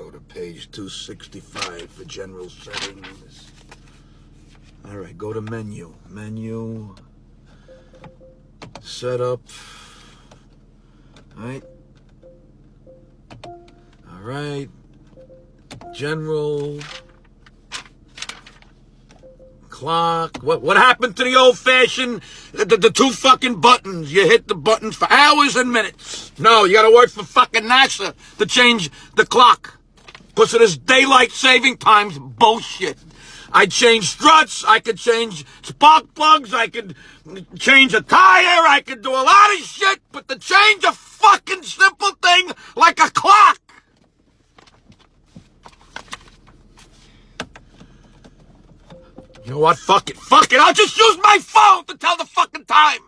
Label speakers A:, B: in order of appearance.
A: go to page 265 for general settings. All right, go to menu. Menu. Setup. All right. All right. General. Clock. What happened to the old-fashioned, the two fucking buttons? You hit the buttons for hours and minutes. No, you gotta work for fucking NASA to change the clock. Because of this daylight saving times bullshit. I change struts, I could change spark plugs, I could change a tire, I could do a lot of shit, but to change a fucking simple thing like a clock. You know what? Fuck it. I'll just use my phone to tell the fucking time.